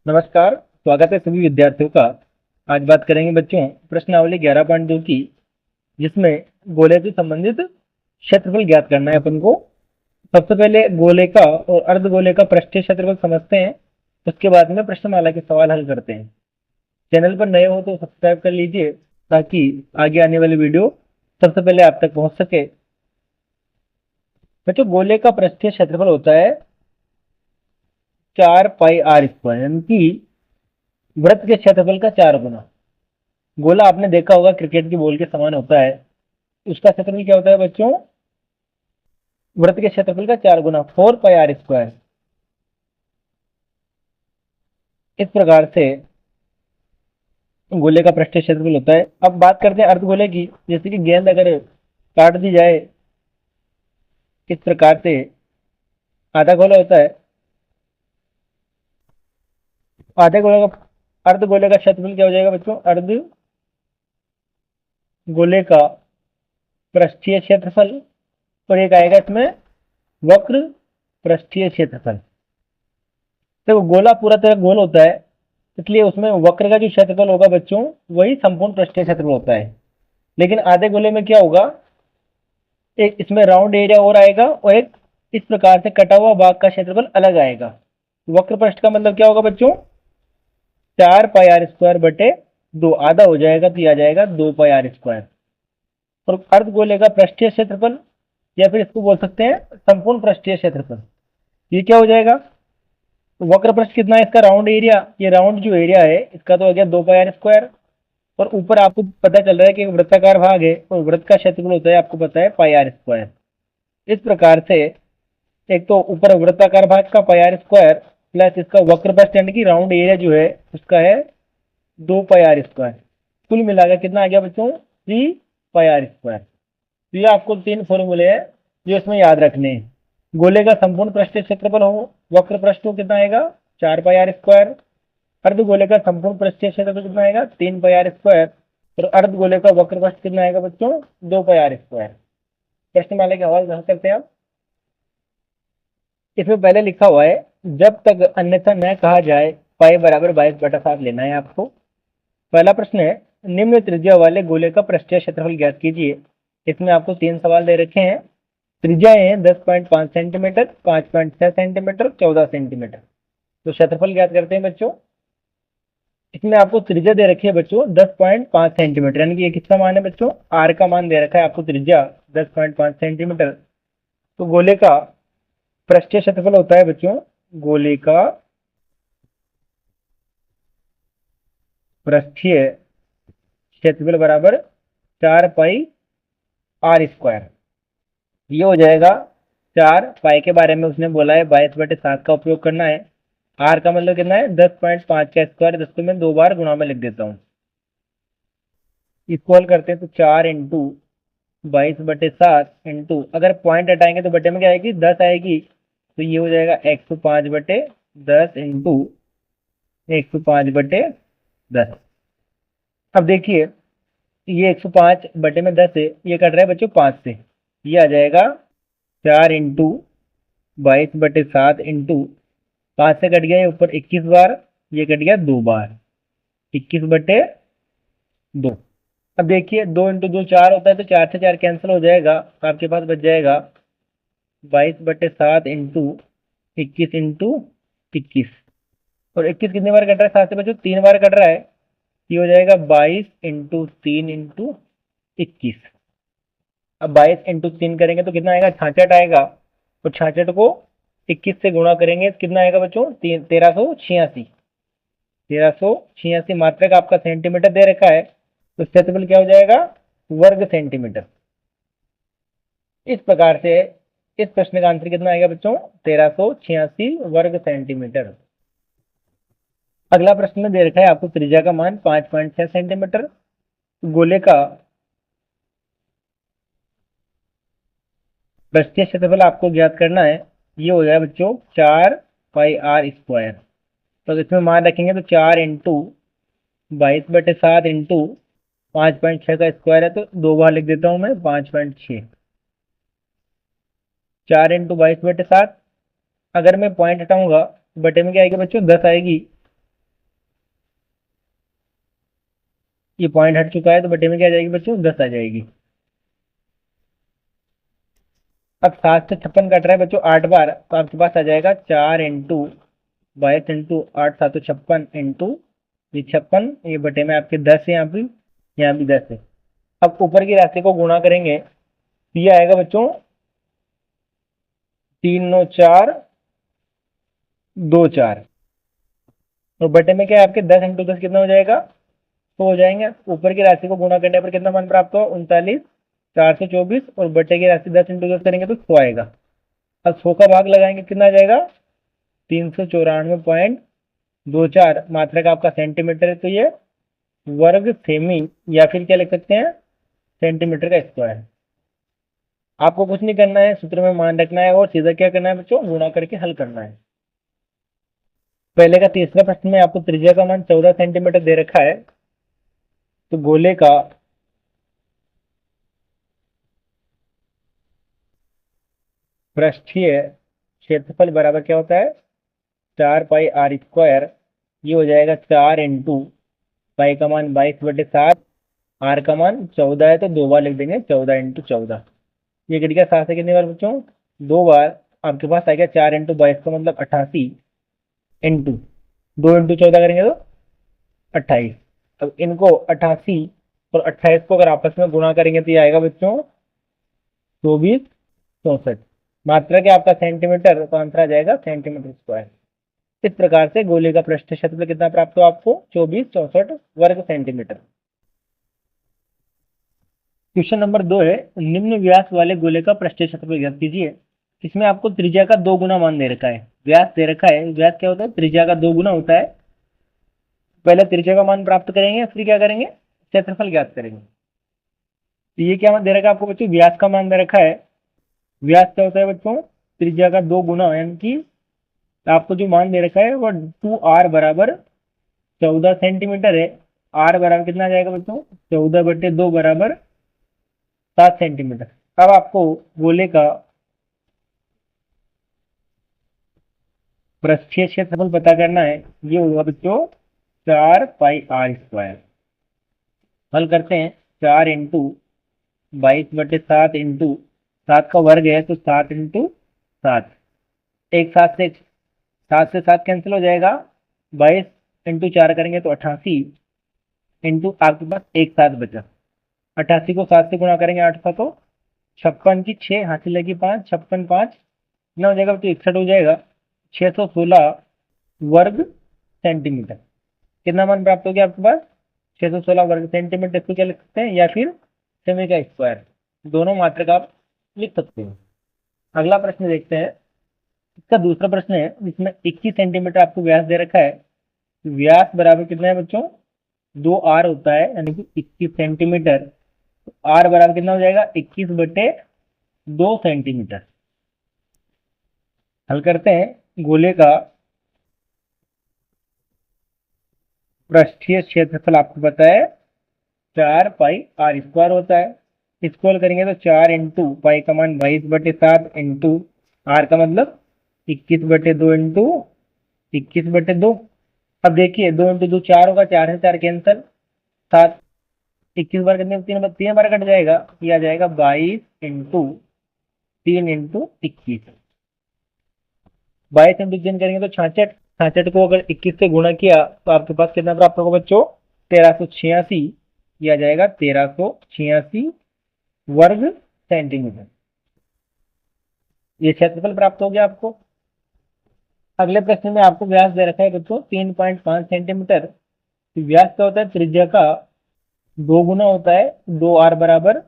नमस्कार। स्वागत है सभी विद्यार्थियों का। आज बात करेंगे बच्चों प्रश्नावली 11.2 की, जिसमें गोले से संबंधित क्षेत्रफल ज्ञात करना है अपन को। सबसे पहले गोले का और अर्धगोले का पृष्ठीय क्षेत्रफल समझते हैं, उसके बाद में प्रश्नमाला के सवाल हल करते हैं। चैनल पर नए हो तो सब्सक्राइब कर लीजिए ताकि आगे आने वाली वीडियो सबसे पहले आप तक पहुंच सके। बच्चों, गोले का पृष्ठीय क्षेत्रफल होता है 4 पाई r², यानी कि वृत्त के क्षेत्रफल का 4 गुना। गोला आपने देखा होगा क्रिकेट की बॉल के समान होता है, उसका क्षेत्रफल क्या होता है बच्चों? वृत्त के क्षेत्रफल का 4 गुना, 4 पाई r²। इस प्रकार से गोले का पृष्ठीय क्षेत्रफल होता है। अब बात करते हैं अर्धगोले की। जैसे कि गेंद अगर काट दी जाए इस प्रकार से, आधा गोला होता है। आधे गोले का अर्धगोले का क्षेत्रफल क्या हो जाएगा बच्चों? अर्धगोले का पृष्ठीय क्षेत्रफल, और एक आएगा इसमें वक्र पृष्ठीय क्षेत्रफल। देखो, गोला पूरा तरह गोल होता है, इसलिए उसमें वक्र का जो क्षेत्रफल होगा बच्चों, वही संपूर्ण पृष्ठीय क्षेत्रफल होता है। लेकिन आधे गोले में क्या होगा, एक इसमें राउंड एरिया और आएगा और एक इस प्रकार से कटा हुआ भाग का क्षेत्रफल अलग आएगा। वक्र पृष्ठ का मतलब क्या होगा बच्चों? 4 पाई r² बटे 2, आधा हो जाएगा तो आ जाएगा 2 पाई r²। और अर्धगोले का पृष्ठीय क्षेत्रफल, या फिर इसको बोल सकते हैं संपूर्ण पृष्ठीय क्षेत्रफल, ये क्या हो जाएगा? तो वक्र पृष्ठ कितना है इसका? राउंड एरिया, ये राउंड जो एरिया है इसका तो हो गया 2 पाई r²। और ऊपर आपको पता चल रहा है कि वृत्ताकार भाग है और वृत्त का क्षेत्रफल होता है, आपको पता है, पाई r²। इस प्रकार से एक तो ऊपर वृत्ताकार भाग का पाई r² प्लस इसका वक्र पृष्ठ यानी कि राउंड एरिया जो है उसका है 2 पाई r²। कुल मिलाकर कितना आ गया बच्चों? 3 पाई r²। तो ये आपको 3 फॉर्मूले हैं जो इसमें याद रखने हैं। गोले का संपूर्ण पृष्ठीय क्षेत्रफल हो वक्र पृष्ठ हो कितना आएगा? 4 पाई r²। अर्धगोले का संपूर्ण पृष्ठीय क्षेत्रफल कितना आएगा? 3 पाई r²। और अर्धगोले का वक्र पृष्ठ कितना आएगा बच्चों? 2 पाई r²। प्रश्नमाला के हवाले करते हैं आप। इसमें पहले लिखा हुआ है, जब तक अन्यथा न कहा जाए पाई बराबर 22/7 लेना है आपको। पहला प्रश्न है, निम्न त्रिज्या वाले गोले का पृष्ठीय क्षेत्रफल ज्ञात कीजिए। इसमें आपको 3 सवाल दे रखे हैं। त्रिज्याएं हैं 10.5 सेंटीमीटर, 5.6 सेंटीमीटर, 14 सेंटीमीटर। तो क्षेत्रफल ज्ञात करते हैं बच्चों। इसमें आपको त्रिज्या दे रखी है बच्चों 10.5 सेंटीमीटर, यानी कि ये किसका मान है बच्चों? आर का मान दे रखा है आपको, त्रिज्या 10.5 सेंटीमीटर। तो गोले का पृष्ठीय क्षेत्रफल होता है बच्चों, गोले का पृष्ठीय क्षेत्रफल बराबर 4 पाई r²। ये हो जाएगा 4 पाई के बारे में उसने बोला है 22/7 का उपयोग करना है। आर का मतलब कितना है? 10.5 का स्क्वायर, 10 को मैं 2 बार गुणा में लिख देता हूँ। इक्वल करते हैं तो 4 × 22/7 इंटू, अगर पॉइंट हटाएंगे तो बटे में क्या आएगी? 10 आएगी। तो ये हो जाएगा 105/10 इंटू 105/10। अब देखिए, ये 105/10 है, ये कट रहा है बच्चों 5 से। ये आ जाएगा 4 × 22/7 इंटू 5 से कट गया ये ऊपर 21 बार, ये कट गया 2 बार, 21/2। अब देखिए 2 × 2 4 होता है, तो 4 से 4 कैंसिल हो जाएगा, तो आपके पास बच जाएगा 22/7 इंटू 21 × 21। और 21 कितनी बार कट रहा है? 7 से बच्चों 3 बार कट रहा है। ये हो जाएगा 22 × 3 × 21। अब 22 × 3 करेंगे तो कितना आएगा? 66 आएगा। और 66 को 21 से गुणा करेंगे तो कितना आएगा बच्चों? 1386। 1386 मात्रक आपका सेंटीमीटर दे रखा है, तो क्षेत्रफल क्या हो जाएगा? वर्ग सेंटीमीटर। इस प्रकार से इस प्रश्न का आंसर कितना आएगा बच्चों? 1386 वर्ग सेंटीमीटर। अगला प्रश्न में दे रखा है आपको त्रिज्या का मान 5.6 सेंटीमीटर। गोले का पृष्ठीय क्षेत्रफल आपको ज्ञात करना है। ये हो जाएगा बच्चों 4 पाई r²। तो इसमें मान रखेंगे तो 4 × 22/7 इंटू 5.6 का स्क्वायर है, तो 2 बार लिख देता हूं मैं, 5.6। 4 × 22/7, अगर मैं पॉइंट हटाऊंगा बटे में क्या आएगी बच्चों? 10 आएगी। ये पॉइंट हट चुका है तो बटे में क्या आ जाएगी बच्चों, 10 आ जाएगी। अब 7 से 56 कट रहा है बच्चों 8 बार, तो आपके पास आ जाएगा 4 × 22 × 8 756 इंटू ये 56, ये बटे में आपके 10 है, यहाँ भी 10 है। अब ऊपर की राशि को गुणा करेंगे तो ये आएगा बच्चों 3 9 4 2 4, और बटे में क्या है आपके 10 × 10 कितना हो जाएगा, तो हो जाएंगे। ऊपर की राशि को गुणा करने पर कितना मान प्राप्त हो, 39 424, और बटे की राशि 10 × 10 करेंगे तो 100 आएगा। अब 100 का भाग लगाएंगे कितना आ जाएगा, 394.24, मात्रक आपका सेंटीमीटर है तो ये वर्ग सेमी, या फिर क्या लिख सकते हैं, सेंटीमीटर का स्क्वायर। आपको कुछ नहीं करना है, सूत्र में मान रखना है और सीधा क्या करना है बच्चों, गुणा करके हल करना है। पहले का तीसरा प्रश्न में आपको त्रिज्या का मान 14 सेंटीमीटर दे रखा है, तो गोले का पृष्ठीय क्षेत्रफल बराबर क्या होता है, 4 पाई r²। ये हो जाएगा 4 × पाई का मान 22/7, आर का मान 14 है तो 2 बार लिख देंगे, 14 × 14। ये कट गया 7 से कितनी बार बच्चों, 2 बार। आपके पास आ गया 4 × 22 का मतलब 88, इंटू 2 × 14 करेंगे तो 28। अब इनको 88 और 28 को अगर आपस में गुणा करेंगे तो ये आएगा बच्चों 24 64। मात्रा क्या आपका सेंटीमीटर, तो आंसर आ जाएगा सेंटीमीटर स्क्वायर। इस प्रकार से गोले का पृष्ठ क्षेत्रफल कितना प्राप्त हो आपको, 24 64 वर्ग सेंटीमीटर। क्वेश्चन नंबर 2 है, निम्न व्यास वाले गोले का पृष्ठीय क्षेत्रफल ज्ञात कीजिए। इसमें आपको त्रिज्या का 2 गुना मान दे रखा है, व्यास दे रखा है, व्यास क्या होता है, त्रिज्या का 2 गुना होता है। पहले त्रिज्या का मान प्राप्त करेंगे, फिर क्या करेंगे, क्षेत्रफल ज्ञात करेंगे। तो ये क्या दे रखा है आपको बच्चों, व्यास का मान दे रखा है। व्यास क्या होता है बच्चों, त्रिज्या का 2 गुना, यानी कि आपको जो मान दे रखा है वो 2r बराबर 14 सेंटीमीटर है। r बराबर कितना आ जाएगा बच्चों, 14/2 बराबर 7 सेंटीमीटर। अब आपको गोले का पृष्ठीय क्षेत्रफल पता करना है, ये होगा बच्चों 4 पाई r²। हल करते हैं, 4 × 22/7 इंटू 7 का वर्ग है तो 7 × 7, एक साथ से 7 से 7 कैंसिल हो जाएगा, 22 × 4 करेंगे तो 88, इंटू आपके पास एक साथ बचा। 88 को 7 से गुणा करेंगे 8 का तो 56 की 6 हासिल लगी 5, 56 5 कितना हो जाएगा तो 61 हो जाएगा, 616 वर्ग सेंटीमीटर। कितना मान प्राप्त हो गया आपके पास, 616 वर्ग सेंटीमीटर। इसको क्या लिख सकते हैं, या फिर सेमी का स्क्वायर, दोनों मात्रक आप लिख सकते हैं। अगला प्रश्न देखते हैं, इसका दूसरा प्रश्न है, इसमें 21 सेंटीमीटर आपको व्यास दे रखा है। व्यास बराबर कितना है बच्चों, 2r होता है, यानी कि 21 सेंटीमीटर। r बराबर कितना हो जाएगा, 21/2 सेंटीमीटर। हल करते हैं, गोले का पृष्ठीय क्षेत्रफल आपको पता है 4 पाई r² होता है। इसको हल करेंगे तो 4 × पाई का मान 22/7 इंटू r का मतलब 21/2 इंटू 21/2। अब देखिए 2 × 2 4 होगा, 4 से 4 कैंसल, 7 21 बार कितने, 3 बार कट जाएगा, ये आ जाएगा 22 × 3 × 21। 22 × 3 करेंगे तो 66, 66 को अगर 21 से गुणा किया तो आपके पास कितना प्राप्त होगा बच्चों, 1386। ये आ जाएगा 1386 वर्ग सेंटीमीटर। ये क्षेत्रफल प्राप्त हो गया आपको। अगले प्रश्न में आपको व्यास दे रखा है बच्चों 3.5 सेंटीमीटर। व्यास क्या होता है, त्रिज्या का 2 गुना होता है, 2r बराबर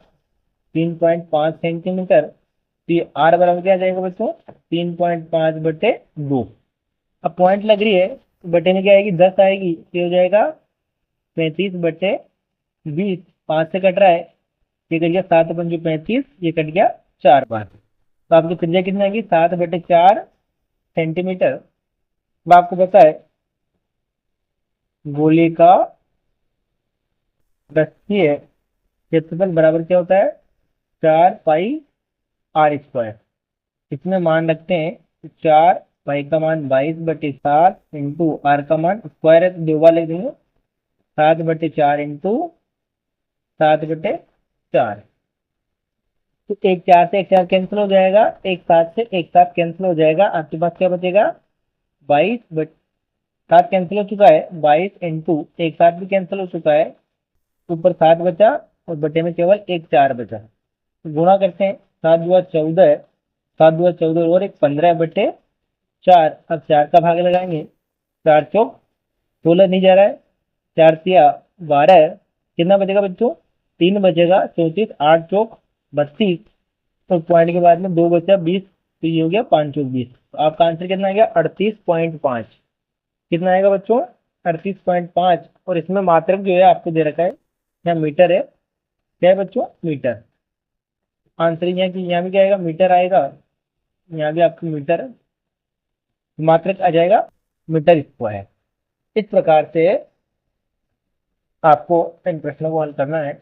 3.5 सेंटीमीटर। तो ये r बराबर क्या आ जाएगा बच्चों, 3.5/2। अब पॉइंट लग रही है, बटे में क्या आएगी, 10 आएगी, ये हो जाएगा 35/20। 5 से कट रहा है, ये कट गया 7×35, ये कट गया 4 बार। तो आपकी त्रिज्या कितनी आएगी, 7/4 सेंटीमीटर। अब आपको पता है गोले का पृष्ठीय क्षेत्रफल बराबर क्या होता है, 4 पाई r²। इसमें मान रखते हैं, 4 पाई का मान 22/7 इंटू r का मान स्क्वायर है तो 2 बार लिख देंगे, 7/4 इंटू 7/4। तो एक 4 से एक 4 कैंसिल हो जाएगा, एक 7 से एक 7 कैंसिल हो जाएगा, आपके पास क्या बचेगा 7 कैंसिल हो चुका है, 22 इंटू एक 7 भी कैंसिल हो चुका है, ऊपर 7 बचा और बटे में केवल एक 4 बचा। तो गुणा करते हैं, 7×2 = 14 है, 7×2 = 14 और एक 15/4। अब 4 का भाग लगाएंगे, 4×4 = 16 नहीं जा रहा है, 4×3 = 12 है, कितना बचेगा बच्चों 3 बचेगा, 34, 8×4 = 32, तो पॉइंट के बाद में 2 बचा 20, तो ये हो गया 5×4 = 20। तो आपका आंसर कितना आ गया 38.5। कितना आएगा बच्चों 38.5। और इसमें मात्रक जो है आपको दे रखा है यहाँ मीटर है, क्या है बच्चों मीटर। आंसर यहाँ की यहाँ भी क्या आएगा मीटर आएगा, यहाँ भी आपको मीटर है, मात्रक आ जाएगा मीटर स्क्वायर। इस प्रकार से आपको इन प्रश्नों को हल करना है।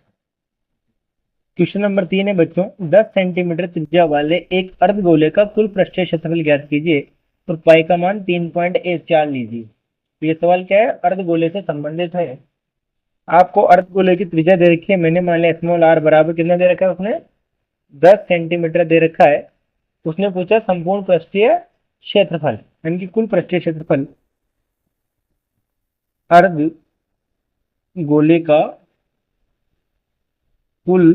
क्वेश्चन नंबर 3 है बच्चों, 10 सेंटीमीटर त्रिज्या वाले एक अर्धगोले का कुल पृष्ठीय क्षेत्रफल ज्ञात कीजिए और पाई का मान 3.14 लीजिए। तो ये सवाल क्या है अर्धगोले से संबंधित है। आपको अर्धगोले की त्रिज्या दे रखी है, मैंने मान लिया स्मॉल आर बराबर कितना दे रखा है उसने 10 सेंटीमीटर दे रखा है। उसने पूछा संपूर्ण पृष्ठीय क्षेत्रफल यानी कि कुल पृष्ठीय क्षेत्रफल अर्धगोले का कुल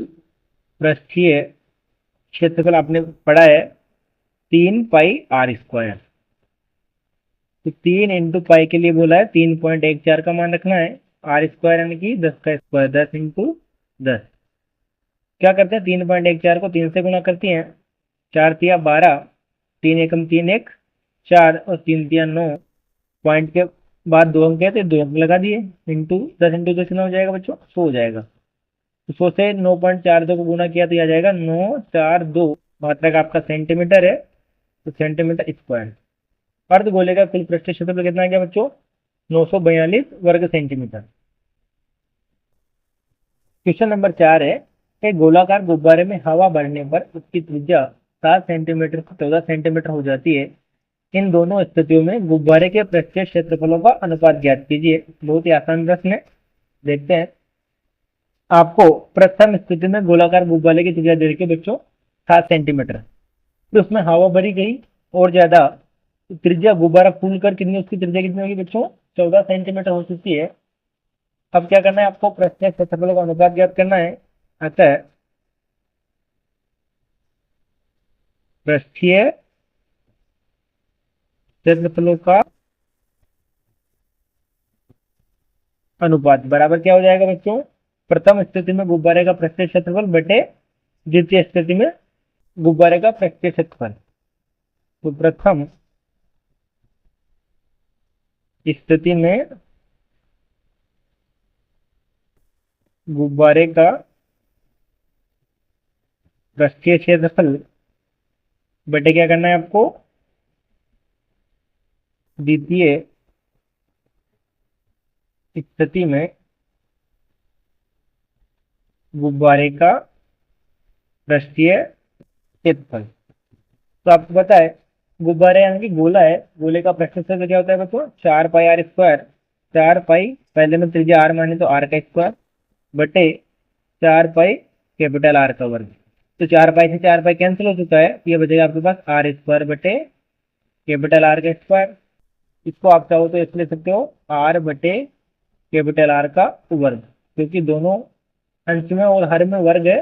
पृष्ठीय क्षेत्रफल आपने पढ़ा है 3πr²। तो 3 इंटू पाई के लिए बोला है 3.14 का मान रखना है, r² यानी कि 10 का स्क्वायर, 10 इंटू 10। क्या करते हैं 3.14 को 3 से गुना करती हैं, 4×3 = 12, 3 एकम 3 1 4 और 3×3 9, पॉइंट के बाद 2 अंक है तो 2 अंक लगा दिए, इंटू 10 इंटू 10 कितना हो जाएगा बच्चों 100 हो जाएगा। तो 100 से 9.42 को गुना किया तो यह आ जाएगा 942, मात्रक आपका सेंटीमीटर है, तो सेंटीमीटर स्क्वायर। अर्धगोले का कुल पृष्ठीय क्षेत्रफल कितना आ गया बच्चों 942 वर्ग सेंटीमीटर। क्वेश्चन नंबर 4 है, एक गोलाकार गुब्बारे में हवा भरने पर उसकी त्रिज्या 7 सेंटीमीटर से 14 सेंटीमीटर हो जाती है। इन दोनों स्थितियों में गुब्बारे के पृष्ठीय क्षेत्रफलों का अनुपात ज्ञात कीजिए। बहुत ही आसान प्रश्न है, देखते हैं। आपको प्रथम स्थिति में गोलाकार गुब्बारे की त्रिज्या दे रखी है बच्चों 7 सेंटीमीटर, तो उसमें हवा भरी गई और ज्यादा, त्रिज्या गुब्बारा फूल कर कितनी उसकी त्रिज्या कितनी होगी बच्चों 14 सेंटीमीटर हो चुकी है। अब क्या करना है आपको पृष्ठीय क्षेत्रफल का अनुपात ज्ञात करना है। अतः पृष्ठीय क्षेत्रफलों का अनुपात बराबर क्या हो जाएगा बच्चों प्रथम स्थिति में गुब्बारे का पृष्ठीय क्षेत्रफल बटे द्वितीय स्थिति में गुब्बारे का पृष्ठीय क्षेत्रफल। तो प्रथम स्थिति में गुब्बारे का पृष्ठीय क्षेत्रफल बटे क्या करना है आपको द्वितीय स्थिति में गुब्बारे का पृष्ठीय क्षेत्रफल। तो आपको पता है गुब्बारे यानी कि गोला है, गोले का पृष्ठीय क्षेत्रफल क्या होता है बच्चों 4πr²। 4π पहले में त्रिज्या r माने तो r का स्क्वायर बटे 4π कैपिटल R का वर्ग। तो 4π से 4π कैंसिल हो चुका है, ये बचेगा आपके पास r² बटे कैपिटल R का स्क्वायर। इसको आप चाहो तो इसलिए सकते हो r बटे कैपिटल R का वर्ग, क्योंकि दोनों अंश में और हर में वर्ग है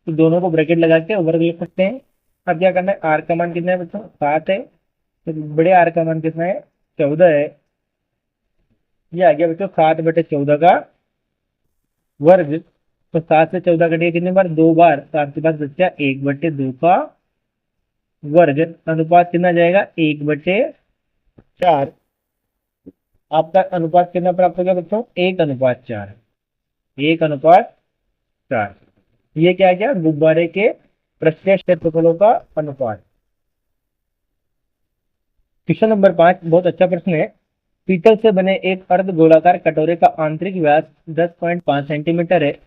तो दोनों को ब्रैकेट लगा के वर्ग लिख सकते हैं। अब क्या करना है r का मान कितना है बच्चों 7 है, तो बड़े r का मान कितना है 14 है। ये आ गया बच्चों 7/14 का वर्ग। तो 7 से 14 कटिए कितनी बार 2 बार, तो आपके पास बच्चा 1/2 का वर्ग। अनुपात कितना जाएगा 1/4। आपका अनुपात कितना प्राप्त हो गया बच्चों 1:4। 1:4। ये क्या गया गुब्बारे के पृष्ठीय क्षेत्रफलों का अनुपात। क्वेश्चन नंबर 5 बहुत अच्छा प्रश्न है। पीतल से बने एक अर्ध गोलाकार कटोरे का आंतरिक व्यास 10.5 सेंटीमीटर है।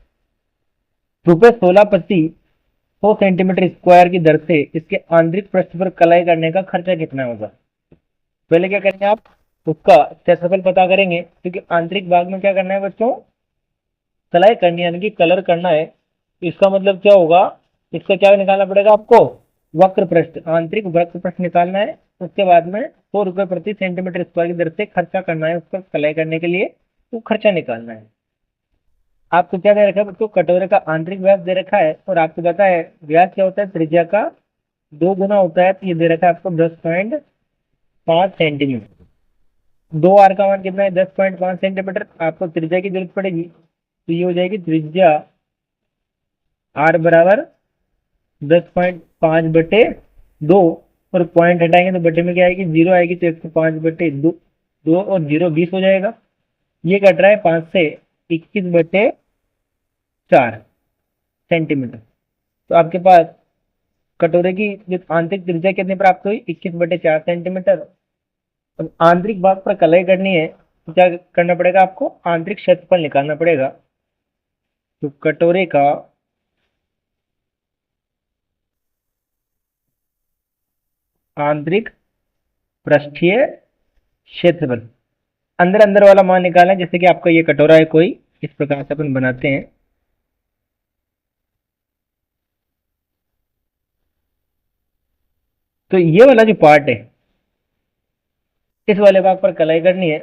रुपए 16 प्रति 100 सेंटीमीटर स्क्वायर की दर से इसके आंतरिक पृष्ठ पर कलाई करने का खर्चा कितना होगा। पहले क्या करेंगे आप उसका क्षेत्रफल पता करेंगे, क्योंकि आंतरिक भाग में क्या करना है बच्चों, कलाई करनी है, यानी कि कलर करना है। इसका मतलब क्या होगा, इसका क्या निकालना पड़ेगा आपको, वक्र पृष्ठ, आंतरिक वक्र पृष्ठ निकालना है। उसके बाद में 100 रुपये प्रति सेंटीमीटर स्क्वायर की दर से खर्चा करना है, उसका कलाई करने के लिए वो खर्चा निकालना है। आपको क्या दे रखा है बच्चों, कटोरे का आंतरिक व्यास दे रखा है, और आपको पता है व्यास क्या होता है, त्रिज्या का 2 गुना होता है। तो ये दे रखा है आपको 10.5 सेंटीमीटर। 2 आर का मान कितना है, 10.5 सेंटीमीटर। आपको त्रिज्या की जरूरत पड़ेगी, तो ये हो जाएगी त्रिज्या आर बराबर 10.5/2, और पॉइंट हटाएंगे तो बटे में क्या आएगी, 0 आएगी, तो 105/2, 2 और 0 20 हो जाएगा। ये कट रहा है 5 से 21/4 सेंटीमीटर। तो आपके पास कटोरे की जो आंतरिक त्रिज्या कितनी प्राप्त हुई, 21/4 सेंटीमीटर। अब आंतरिक भाग पर कलाई करनी है, तो क्या करना पड़ेगा आपको, आंतरिक क्षेत्रफल निकालना पड़ेगा। तो कटोरे का आंतरिक पृष्ठीय क्षेत्रफल, अंदर अंदर वाला मान निकालना है। जैसे कि आपका ये कटोरा है कोई, इस प्रकार से अपन बनाते हैं। तो ये वाला जो पार्ट है, इस वाले भाग पर कलाई करनी है,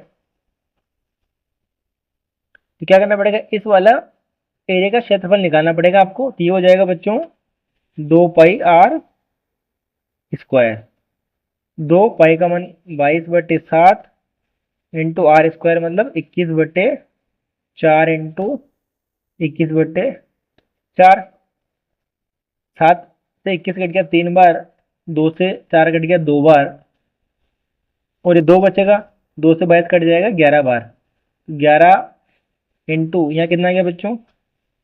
तो क्या करना पड़ेगा, इस वाला एरिया का क्षेत्रफल निकालना पड़ेगा आपको। तो ये हो जाएगा बच्चों 2 पाई r स्क्वायर। 2 पाई का मान 22/7 इंटू r² मतलब 21/4 इंटू 21/4। 7 से 21 कट गया 3 बार, 2 से 4 कट गया 2 बार, और ये 2 बचेगा, 2 से 22 कट जाएगा 11 बार। 11 इंटू यहाँ कितना आ गया बच्चों,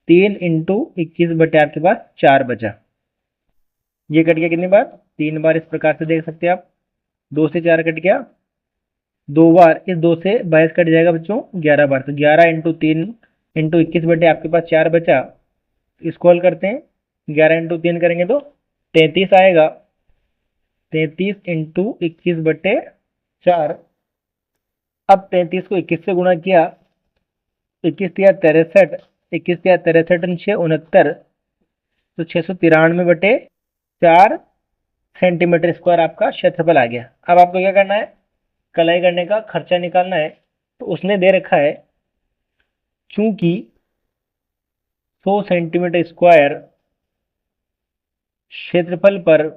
3 इंटू 21/8, आपके पास 4 बचा। ये कट गया कितनी बार, 3 बार। इस प्रकार से देख सकते हैं आप, 2 से 4 कट गया 2 बार, इस 2 से 22 कट जाएगा बच्चों 11 बार। तो 11 इंटू 3 इंटू 21/, आपके पास 4 बचा। इसको हल करते हैं, 11 इंटू 3 करेंगे तो 33 आएगा। 33 इंटू 21/4। अब 33 को 21 से गुणा किया, 21×3 = 63, 21×3 = 6 = 69, तो 693/4 सेंटीमीटर स्क्वायर आपका क्षेत्रफल आ गया। अब आपको क्या करना है, कलाई करने का खर्चा निकालना है। तो उसने दे रखा है, चूंकि 100 सेंटीमीटर स्क्वायर क्षेत्रफल पर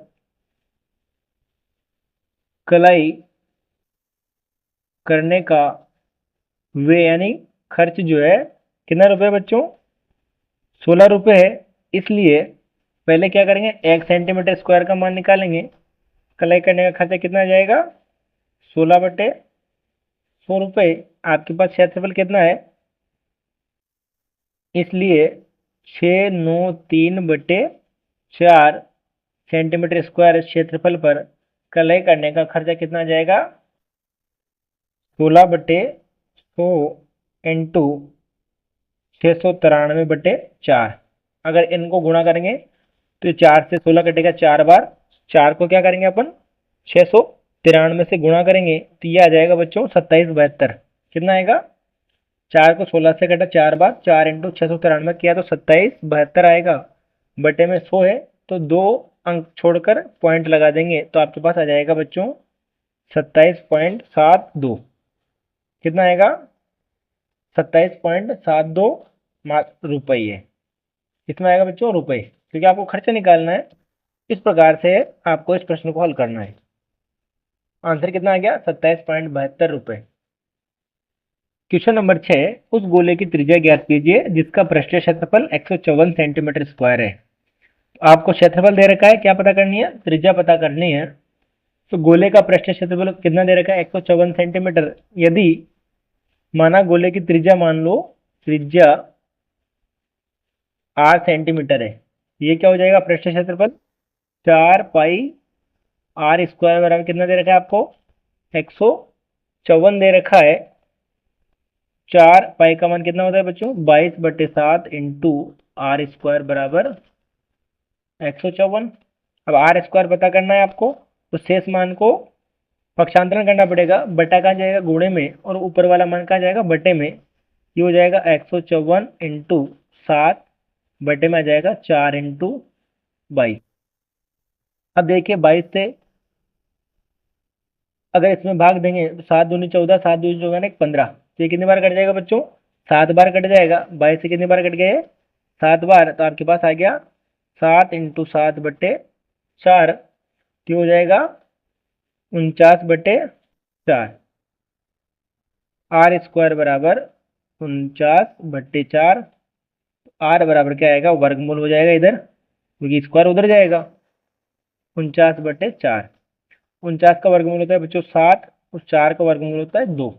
कलाई करने का वे यानी खर्च जो है कितना रुपए बच्चों, 16 रुपये है। इसलिए पहले क्या करेंगे, 1 सेंटीमीटर स्क्वायर का मान निकालेंगे। कलाई करने का खर्चा कितना आ जाएगा, 16/100 रुपये। आपके पास क्षेत्रफल कितना है, इसलिए 693/4 सेंटीमीटर स्क्वायर क्षेत्रफल पर कलाई करने का खर्चा कितना आ जाएगा, 16/100 इंटू 693/4। अगर इनको गुणा करेंगे तो 4 से 16 कटेगा 4 बार। 4 को क्या करेंगे अपन, 693 से गुणा करेंगे, तो ये आ जाएगा बच्चों 2772। कितना आएगा, 4 को 16 से कटा 4 बार, 4 इंटू 693 किया तो 2772 आएगा। बटे में 100 है, तो 2 अंक छोड़कर पॉइंट लगा देंगे, तो आपके पास आ जाएगा बच्चों 27.72। कितना आएगा, 27.72 रुपये। कितना आएगा बच्चों, रुपये, क्योंकि आपको खर्चा निकालना है। इस प्रकार से आपको इस प्रश्न को हल करना है। आंसर कितना आ गया, 27.72 रुपये। क्वेश्चन नंबर 6, उस गोले की त्रिज्या ज्ञात कीजिए जिसका पृष्ठीय क्षेत्रफल 154 सेंटीमीटर स्क्वायर है। आपको क्षेत्रफल दे रखा है, क्या पता करनी है, त्रिज्या पता करनी है। तो गोले का पृष्ठीय क्षेत्रफल कितना दे रखा है, 154 सेंटीमीटर। यदि माना गोले की त्रिज्या, मान लो त्रिज्या 8 सेंटीमीटर है, ये क्या हो जाएगा पृष्ठीय क्षेत्रफल, 4 पाई r² बराबर कितना दे रखा है आपको, 154 दे रखा है। 4 पाई का मान कितना होता है बच्चों, 22/7 इंटू r² बराबर 154। अब r² पता करना है आपको, तो शेष मान को पक्षांतरण करना पड़ेगा, बटा कहाँ जाएगा गुणे में, और ऊपर वाला मान कहाँ जाएगा बटे में। ये हो जाएगा 154 इंटू 7 बटे में आ जाएगा 4 इंटू 22। अब देखिए 22 से अगर इसमें भाग देंगे तो 7 दूनी 14, 7 दूनी 14 15, तो ये कितनी बार कट जाएगा बच्चों, 7 बार कट जाएगा। 22 से कितनी बार कट गए, 7 बार, तो आपके पास आ गया 7 इंटू 7 बटे 4, तो हो जाएगा 49/4। आर स्क्वायर बराबर 49/4। आर बराबर क्या आएगा, वर्गमूल हो जाएगा इधर, क्योंकि स्क्वायर उधर जाएगा। 49/4, 49 का वर्गमूल होता है बच्चों 7, और 4 का वर्गमूल होता है 2।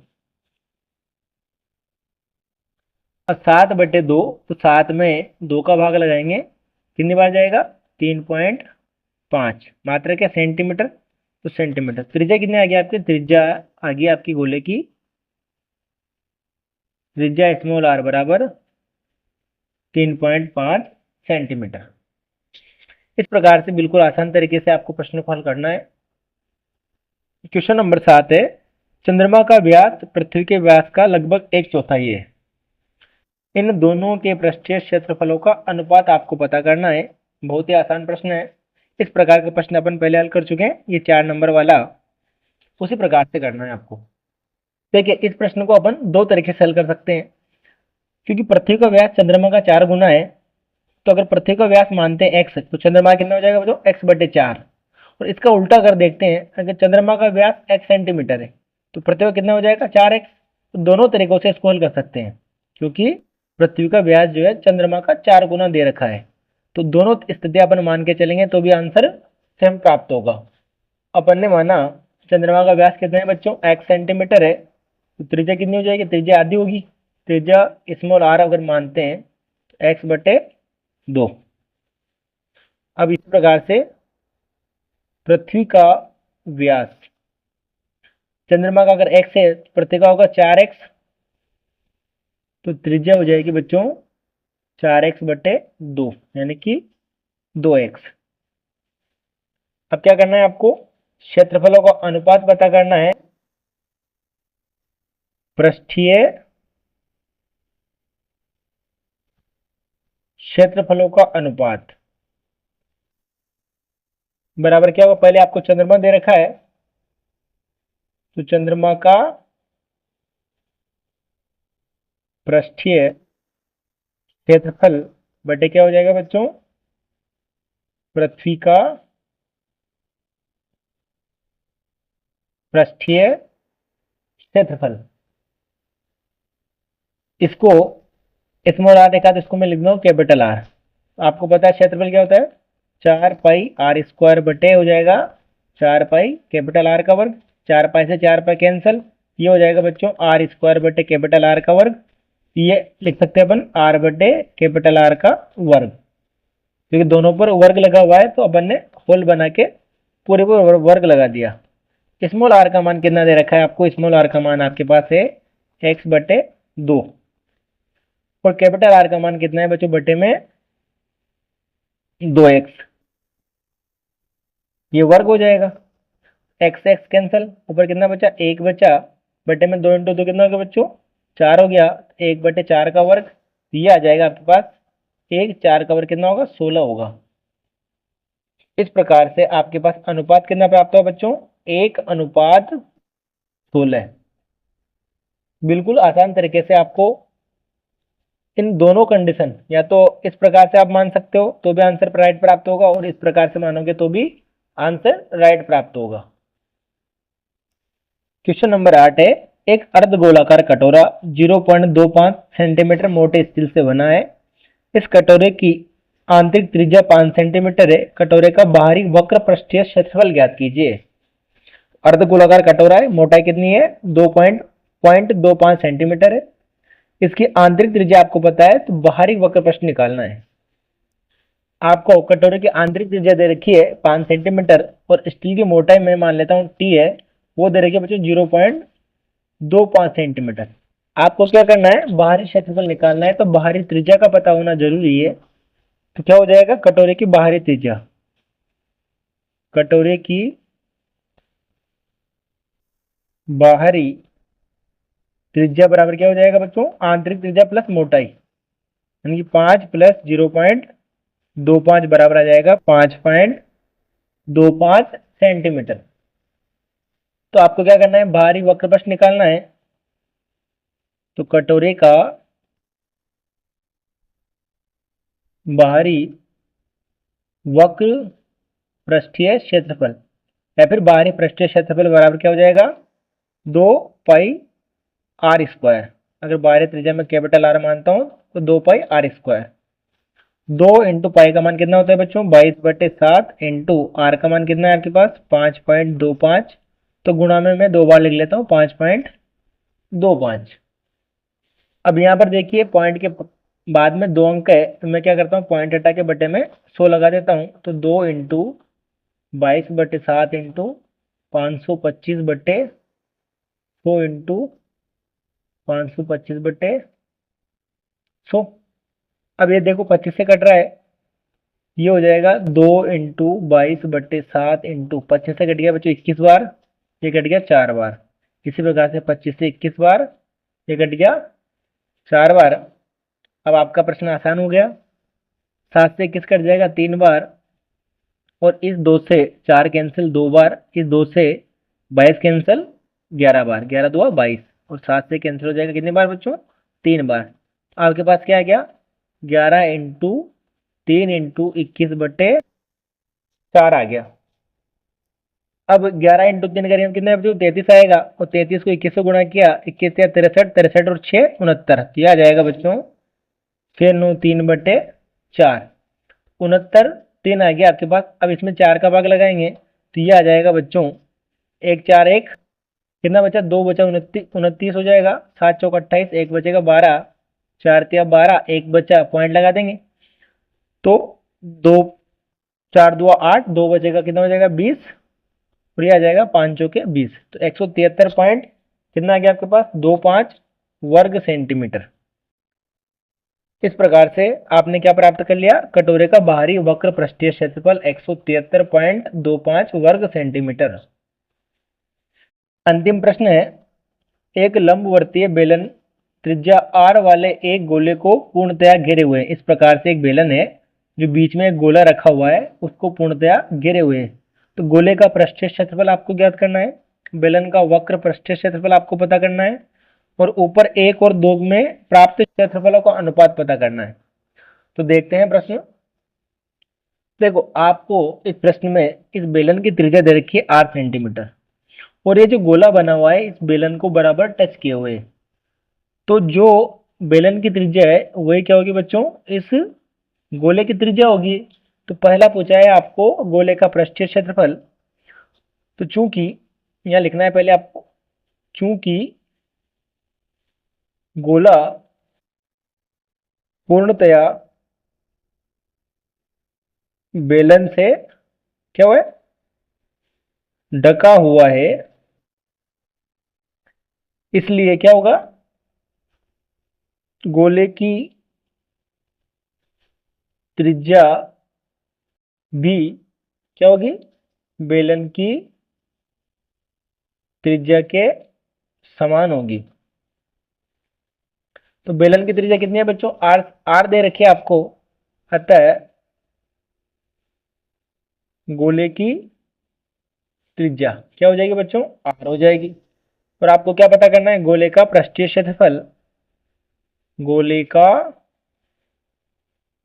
और 7/2, तो 7 में 2 का भाग लगाएंगे, कितनी बार जाएगा, 3.5। मात्रा क्या, सेंटीमीटर, तो सेंटीमीटर। त्रिज्या कितनी आ गई आपकी, त्रिज्या आ गई आपकी गोले की, त्रिज्या स्मॉल आर बराबर 3.5 सेंटीमीटर। इस प्रकार से बिल्कुल आसान तरीके से आपको प्रश्न को हल करना है। क्वेश्चन नंबर 7 है, चंद्रमा का व्यास पृथ्वी के व्यास का लगभग 1/4 है। इन दोनों के पृष्ठीय क्षेत्रफलों का अनुपात आपको पता करना है। बहुत ही आसान प्रश्न है। इस प्रकार का प्रश्न अपन पहले हल कर चुके हैं, ये 4 नंबर वाला उसी प्रकार से करना है आपको। देखिए इस प्रश्न को अपन 2 तरीके से हल कर सकते हैं, क्योंकि पृथ्वी का व्यास चंद्रमा का 4 गुना है, तो अगर पृथ्वी का व्यास मानते हैं x, तो चंद्रमा कितना हो जाएगा बच्चों, x/4। और इसका उल्टा कर देखते हैं, अगर चंद्रमा का व्यास x सेंटीमीटर है, तो पृथ्वी का कितना हो जाएगा 4x। तो दोनों तरीकों से इसको हल कर सकते हैं, क्योंकि पृथ्वी का व्यास जो है चंद्रमा का 4 गुना दे रखा है। तो दोनों स्थिति अपन मान के चलेंगे तो भी आंसर सेम प्राप्त होगा। अपन ने माना चंद्रमा का व्यास कितना है बच्चों, x सेंटीमीटर है, तो त्रिज्या कितनी हो जाएगी, त्रिज्या आधी होगी। त्रिज्या स्मॉल r अगर मानते हैं तो x/2। अब इस प्रकार से पृथ्वी का व्यास चंद्रमा का अगर x है, पृथ्वी का होगा 4x, तो त्रिज्या हो जाएगी बच्चों 4x/2, यानी कि 2x। अब क्या करना है आपको, क्षेत्रफलों का अनुपात पता करना है। पृष्ठीय क्षेत्रफलों का अनुपात बराबर क्या होगा, पहले आपको चंद्रमा दे रखा है, तो चंद्रमा का पृष्ठीय क्षेत्रफल बटे क्या हो जाएगा बच्चों, पृथ्वी का पृष्ठीय क्षेत्रफल। इसको स्मॉल आर देखा तो इसको मैं लिख दूँ कैपिटल आर। आपको पता है क्षेत्रफल क्या होता है, 4πr² बटे हो जाएगा 4π कैपिटल आर का वर्ग। 4π से 4π कैंसिल, ये हो जाएगा बच्चों r² बटे कैपिटल आर का वर्ग। ये लिख सकते हैं अपन r बटे कैपिटल आर का वर्ग, क्योंकि दोनों पर वर्ग लगा हुआ है, तो अपन ने होल बना के पूरे पर वर्ग लगा दिया। स्मॉल आर का मान कितना दे रखा है आपको, स्मॉल आर का मान आपके पास है x/2, और कैपिटल आर का मान कितना है बच्चों, बटे में 2x। ये वर्ग हो जाएगा, x x कैंसिल, ऊपर कितना बचा, 1 बचा, बटे में 2 इंटू 2 कितना हो गया बच्चों, 4 हो गया, 1/4 का वर्ग। ये आ जाएगा आपके पास 1, 4 का वर्ग कितना होगा, 16 होगा। इस प्रकार से आपके पास अनुपात कितना प्राप्त हुआ बच्चों, 1/16। बिल्कुल आसान तरीके से आपको इन दोनों कंडीशन, या तो इस प्रकार से आप मान सकते हो तो भी आंसर राइट प्राप्त होगा, और इस प्रकार से मानोगे तो भी आंसर राइट प्राप्त होगा। क्वेश्चन नंबर 8 है, एक अर्धगोलाकार कटोरा 0.25 सेंटीमीटर मोटे स्टील से बना है। इस कटोरे की आंतरिक त्रिज्या 5 सेंटीमीटर है। कटोरे का बाहरी वक्र पृष्ठीय क्षेत्रफल ज्ञात कीजिए। अर्धगोलाकार कटोरा है, मोटाई कितनी है, 2.25 सेंटीमीटर है। इसकी आंतरिक त्रिज्या आपको पता है, तो बाहरी वक्र प्रश्न निकालना है। आपको कटोरे की आंतरिक त्रिज्या दे रखी है 5 सेंटीमीटर, और स्टील की मोटाई मैं मान लेता हूँ टी है, वो दे रखी है बच्चों 0.25 सेंटीमीटर। आपको क्या करना है, बाहरी क्षेत्रफल निकालना है, तो बाहरी त्रिज्या का पता होना जरूरी है। तो क्या हो जाएगा, कटोरे की बाहरी त्रिज्या, कटोरे की बाहरी त्रिज्या बराबर क्या हो जाएगा बच्चों, आंतरिक त्रिज्या प्लस मोटाई, यानी कि 5 प्लस 0.25 बराबर आ जाएगा 5.25 सेंटीमीटर। तो आपको क्या करना है, बाहरी वक्र प्रश्न निकालना है। तो कटोरे का बाहरी वक्र पृष्ठीय क्षेत्रफल या फिर बाहरी पृष्ठीय क्षेत्रफल बराबर क्या हो जाएगा, 2 पाई r स्क्वायर। अगर बाहरी त्रिज्या में कैपिटल आर मानता हूं तो 2 पाई r स्क्वायर। 2 इंटू पाई का मान कितना होता है बच्चों, 22/7 इंटू आर का मान कितना है आपके पास, 5.25। तो गुणा में मैं 2 बार लिख लेता हूँ, 5.25। अब यहाँ पर देखिए पॉइंट के बाद में 2 अंक है, तो मैं क्या करता हूँ, पॉइंट हटा के बटे में 100 लगा देता हूँ। तो 2 इंटू 22/7 इंटू 525/100 इंटू 525/100। अब ये देखो 25 से कट रहा है, ये हो जाएगा 2 इंटू 22/7 इंटू 25 से कट गया बच्चों 21 बार, ये कट गया 4 बार। इसी प्रकार से 25 से 21 बार, ये कट गया 4 बार। अब आपका प्रश्न आसान हो गया। 7 से 21 कट जाएगा 3 बार, और इस 2 से 4 कैंसिल 2 बार, इस 2 से 22 कैंसिल 11 बार, 11 2 22, और 7 से कैंसिल हो जाएगा कितनी बार बच्चों, 3 बार। आपके पास क्या आ गया, 11 इंटू 3 इंटू 21/4 आ गया। अब 11 इंटू 3 करेंगे कितने बच्चों, 33 आएगा, और 33 को 21 से गुणा किया, 21 या 63, 63 और 6 69, यह आ जाएगा बच्चों फिर 9 3/4, 69 3 आ गया आपके पास। अब इसमें 4 का भाग लगाएंगे तो ये आ जाएगा बच्चों 1 4 1, कितना बचा, 2 बचा 29 हो जाएगा, 7 चौक 28, 1 बचेगा 12, 4 तिया 12, 1 बचा, पॉइंट लगा देंगे। तो 2 4 2 8, 2 बचेगा, कितना बचेगा 20, और ये आ जाएगा 5 चौके 20। तो 173 पॉइंट कितना आ गया आपके पास, 25 वर्ग सेंटीमीटर। इस प्रकार से आपने क्या प्राप्त कर लिया, कटोरे का बाहरी वक्र पृष्ठीय क्षेत्रफल 173.25 वर्ग सेंटीमीटर। अंतिम प्रश्न है, एक लंबवर्तीय बेलन त्रिज्या r वाले एक गोले को पूर्णतया घेरे हुए है। इस प्रकार से एक बेलन है जो बीच में एक गोला रखा हुआ है, उसको पूर्णतया घेरे हुए है। तो गोले का पृष्ठीय क्षेत्रफल आपको ज्ञात करना है, बेलन का वक्र पृष्ठीय क्षेत्रफल आपको पता करना है, और ऊपर 1 और 2 में प्राप्त क्षेत्रफलों का अनुपात पता करना है। तो देखते हैं प्रश्न। देखो आपको इस प्रश्न में इस बेलन की त्रिज्या दे रखी है 8 सेंटीमीटर, और ये जो गोला बना हुआ है इस बेलन को बराबर टच किए हुए। तो जो बेलन की त्रिज्या है वही क्या होगी बच्चों, इस गोले की त्रिज्या होगी। तो पहला पूछा है आपको गोले का पृष्ठीय क्षेत्रफल। तो चूंकि यहाँ लिखना है पहले आपको, चूंकि गोला पूर्णतया बेलन से क्या हुआ है, ढका हुआ है, इसलिए क्या होगा, गोले की त्रिज्या भी क्या होगी, बेलन की त्रिज्या के समान होगी। तो बेलन की त्रिज्या कितनी है बच्चों, आर, आर दे रखी है आपको, अतः गोले की त्रिज्या क्या हो जाएगी बच्चों, आर हो जाएगी। और आपको क्या पता करना है, गोले का पृष्ठीय क्षेत्रफल, गोले का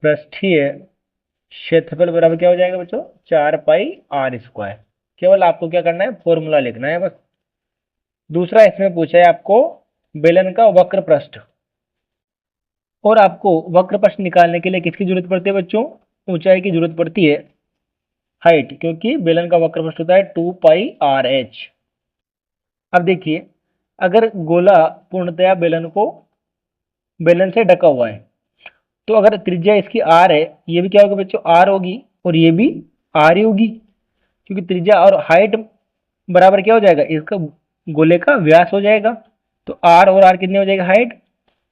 पृष्ठीय क्षेत्रफल बराबर क्या हो जाएगा बच्चों, 4 पाई r स्क्वायर। केवल आपको क्या करना है, फॉर्मूला लिखना है बस। दूसरा इसमें पूछा है आपको बेलन का वक्र पृष्ठ, और आपको वक्र पृष्ठ निकालने के लिए किसकी जरूरत पड़ती है बच्चों, ऊंचाई की जरूरत पड़ती है, हाइट, क्योंकि बेलन का वक्र पृष्ठ होता है 2 पाई r h। अब देखिए अगर गोला पूर्णतया बेलन से ढका हुआ है, तो अगर त्रिज्या इसकी r है, ये भी क्या होगा बच्चों, r होगी, और ये भी r ही होगी, क्योंकि त्रिज्या और हाइट बराबर क्या हो जाएगा, इसका गोले का व्यास हो जाएगा। तो r और r कितनी हो जाएगी, हाइट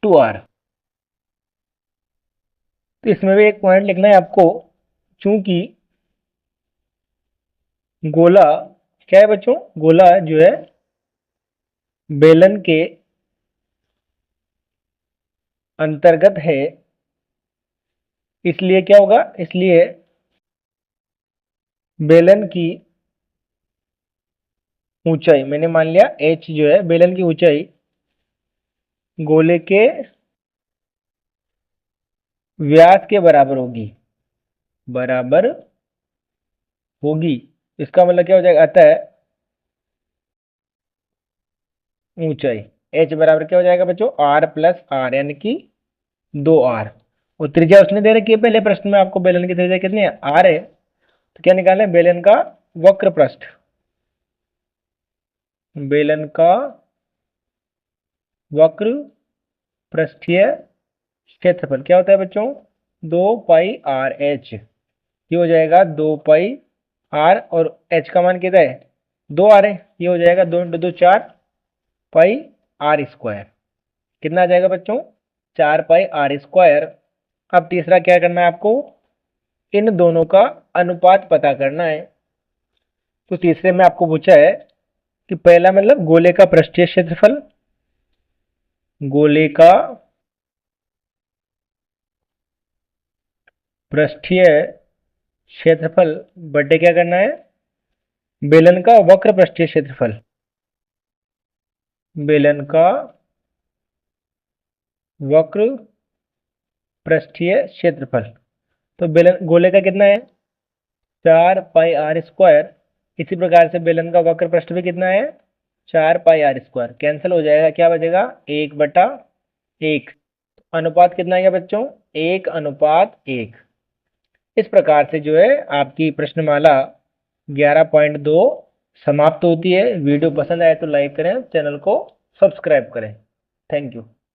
2r। तो इसमें भी एक पॉइंट लिखना है आपको, चूंकि गोला क्या है बच्चों, गोला जो है बेलन के अंतर्गत है, इसलिए क्या होगा, इसलिए बेलन की ऊंचाई, मैंने मान लिया h जो है बेलन की ऊंचाई गोले के व्यास के बराबर होगी, बराबर होगी। इसका मतलब क्या हो जाएगा, अतः ऊंचाई h बराबर क्या हो जाएगा बच्चों, r प्लस आर, यानी कि 2r। और त्रिज्या उसने दे रखी है पहले प्रश्न में आपको, बेलन की त्रिज्या कितनी है, r है। तो क्या निकालना है, बेलन का वक्र पृष्ठ, बेलन का वक्र पृष्ठीय क्षेत्रफल क्या होता है बच्चों, 2 पाई r h। ये हो जाएगा 2 पाई r, और h का मान कितना है, 2r है। ये हो जाएगा 2 × 2 = 4 पाई r²। कितना आ जाएगा बच्चों, 4 पाई r²। अब तीसरा क्या करना है आपको, इन दोनों का अनुपात पता करना है। तो तीसरे में आपको पूछा है कि पहला मतलब गोले का पृष्ठीय क्षेत्रफल, गोले का पृष्ठीय क्षेत्रफल बटे क्या करना है, बेलन का वक्र पृष्ठीय क्षेत्रफल, बेलन का वक्र पृष्ठीय क्षेत्रफल। तो बेलन गोले का कितना है, 4 पाई r²। इसी प्रकार से बेलन का वक्र पृष्ठ भी कितना है, 4 पाई r²। कैंसिल हो जाएगा, क्या बचेगा, 1/1। अनुपात कितना आएगा बच्चों, 1:1। इस प्रकार से जो है आपकी प्रश्नमाला 11.2 समाप्त होती है। वीडियो पसंद आए तो लाइक करें, चैनल को सब्सक्राइब करें। Thank you.